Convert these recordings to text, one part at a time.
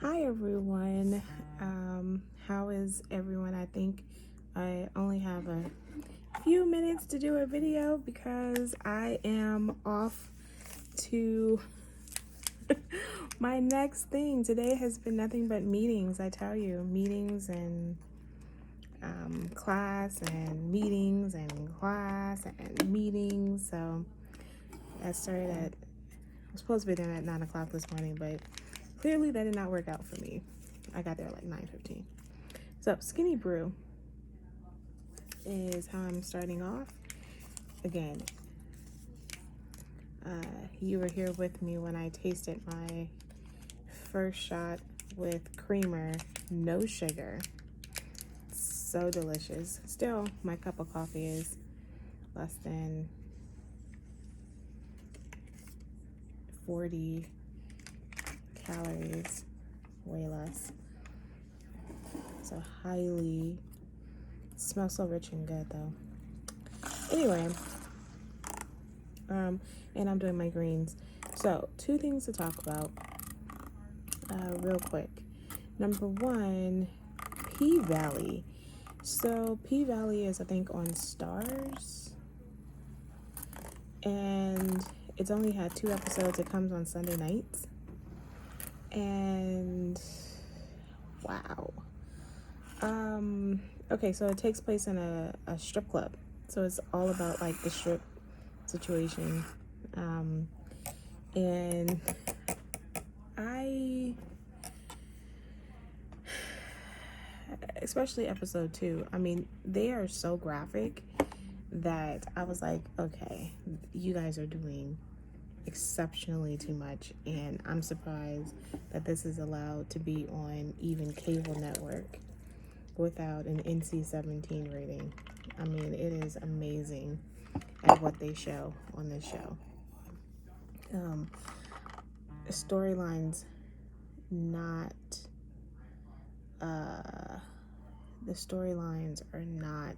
Hi everyone. How is everyone? I think I only have a few minutes to do a video because I am off to my next thing. Today has been nothing but meetings, I tell you. Meetings and class and meetings and class and meetings. So I started I was supposed to be there at 9 o'clock this morning, but clearly that did not work out for me. I got there like 9:15. So Skinny Brew is how I'm starting off. Again, you were here with me when I tasted my first shot with creamer, no sugar. So delicious. Still, my cup of coffee is less than 40 calories, way less. So highly, smells so rich and good though. Anyway, and I'm doing my greens. So 2 things to talk about real quick. Number 1, PValley. So PValley is, I think, on Stars, and it's only had 2 episodes. It comes on Sunday nights, and wow. Okay, so it takes place in a strip club, so it's all about like the strip situation. And especially episode 2, I mean, they are so graphic that I was like, okay, you guys are doing exceptionally too much, and I'm surprised that this is allowed to be on even cable network without an NC-17 rating. I mean, it is amazing at what they show on this show. Storylines not the storylines are not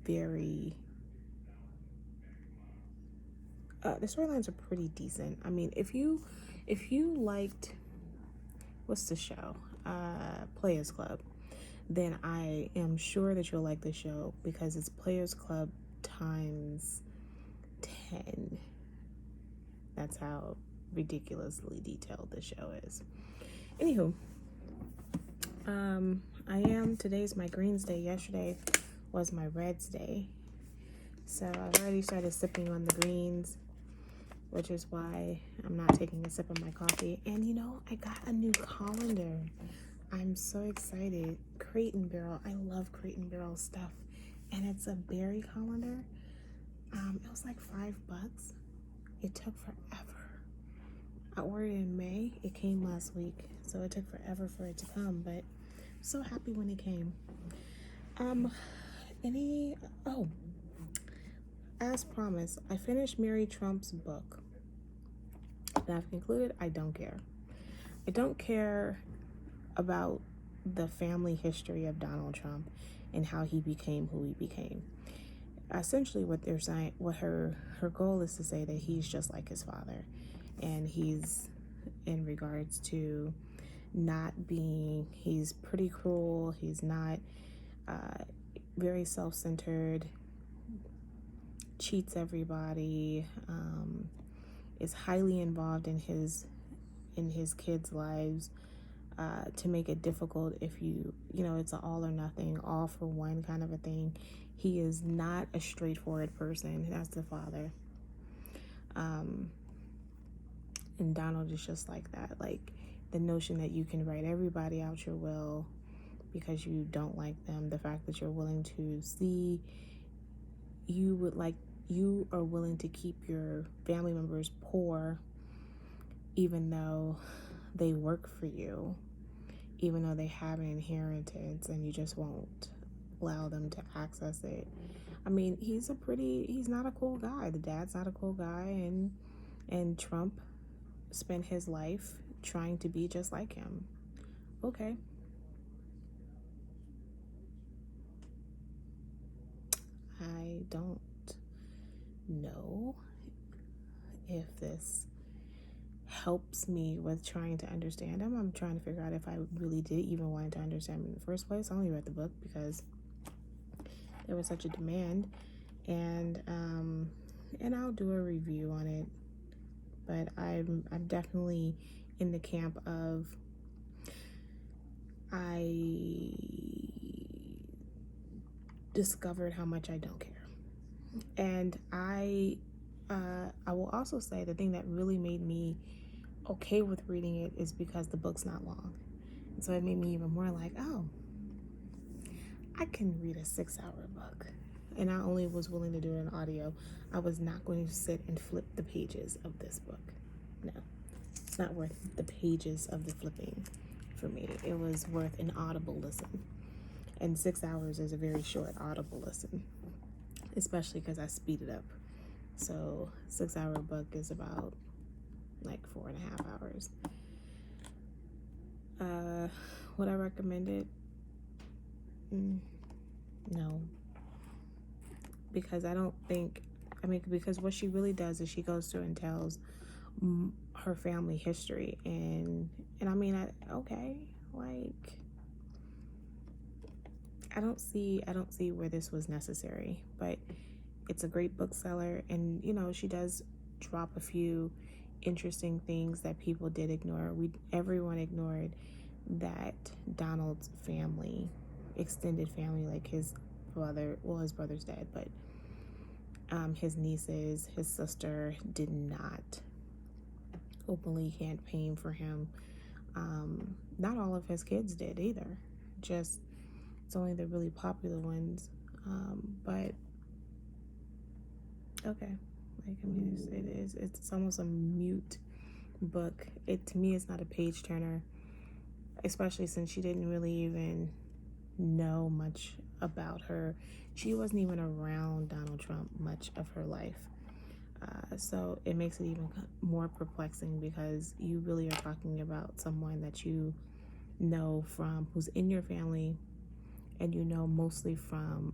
very the storylines are pretty decent. I mean, if you liked, what's the show, Players Club, then I am sure that you'll like the show because it's Players Club times 10. That's how ridiculously detailed the show is. Anywho, today's my greens day. Yesterday was my reds day. So I've already started sipping on the greens, which is why I'm not taking a sip of my coffee. And you know, I got a new colander. I'm so excited. Crate and Barrel. I love Crate and Barrel stuff. And it's a berry colander. It was like $5. It took forever. I ordered it in May. It came last week. So it took forever for it to come, but I'm so happy when it came. As promised, I finished Mary Trump's book. And I've concluded I don't care. I don't care about the family history of Donald Trump and how he became who he became. Essentially what they're saying, what her goal is to say that he's just like his father, and he's in regards to not being, he's pretty cruel, he's not very self-centered, cheats everybody, is highly involved in his kids' lives, to make it difficult if you know, it's an all or nothing, all for one kind of a thing. He is not a straightforward person. That's the father. And Donald is just like that. Like, the notion that you can write everybody out your will because you don't like them, the fact that you're willing to see, you are willing to keep your family members poor even though they work for you, even though they have an inheritance, and you just won't allow them to access it. I mean, he's not a cool guy. The dad's not a cool guy, and Trump spent his life trying to be just like him. Okay. I don't know if this helps me with trying to understand him. I'm trying to figure out if I really did even want to understand him in the first place. I only read the book because there was such a demand, and I'll do a review on it. But I'm definitely in the camp of I discovered how much I don't care. And I will also say the thing that really made me okay with reading it is because the book's not long. And so it made me even more like, oh, I can read a 6-hour book. And I only was willing to do it in audio. I was not going to sit and flip the pages of this book. No, it's not worth the pages of the flipping for me. It was worth an audible listen. And 6 hours is a very short audible listen, especially because I speed it up. So 6-hour book is about like 4.5 hours. Would I recommend it? No. Because I don't think, because what she really does is she goes through and tells her family history. And okay, like, I don't see where this was necessary, but it's a great bookseller. And, she does drop a few interesting things that people did ignore. Everyone ignored that Donald's family, extended family, like his brother's dead, but his nieces, his sister did not openly campaign for him. Not all of his kids did either. Just, it's only the really popular ones. But okay, like, it's almost a mute book. To me, it's not a page turner, especially since she didn't really even know much about her. She wasn't even around Donald Trump much of her life. So it makes it even more perplexing, because you really are talking about someone that you know from, who's in your family, and mostly from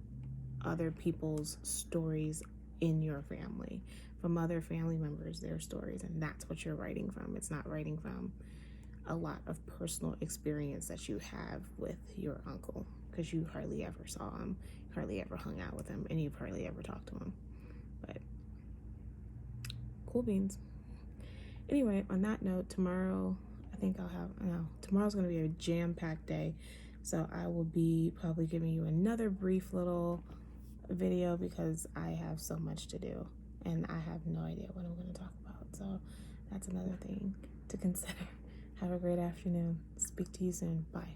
other people's stories in your family, from other family members, their stories, and that's what you're writing from. It's not writing from a lot of personal experience that you have with your uncle, because you hardly ever saw him, hardly ever hung out with him, and you've hardly ever talked to him. But cool beans. Anyway, on that note, tomorrow tomorrow's going to be a jam-packed day, so I will be probably giving you another brief little video, because I have so much to do and I have no idea what I'm going to talk about. So that's another thing to consider. Have a great afternoon. Speak to you soon. Bye.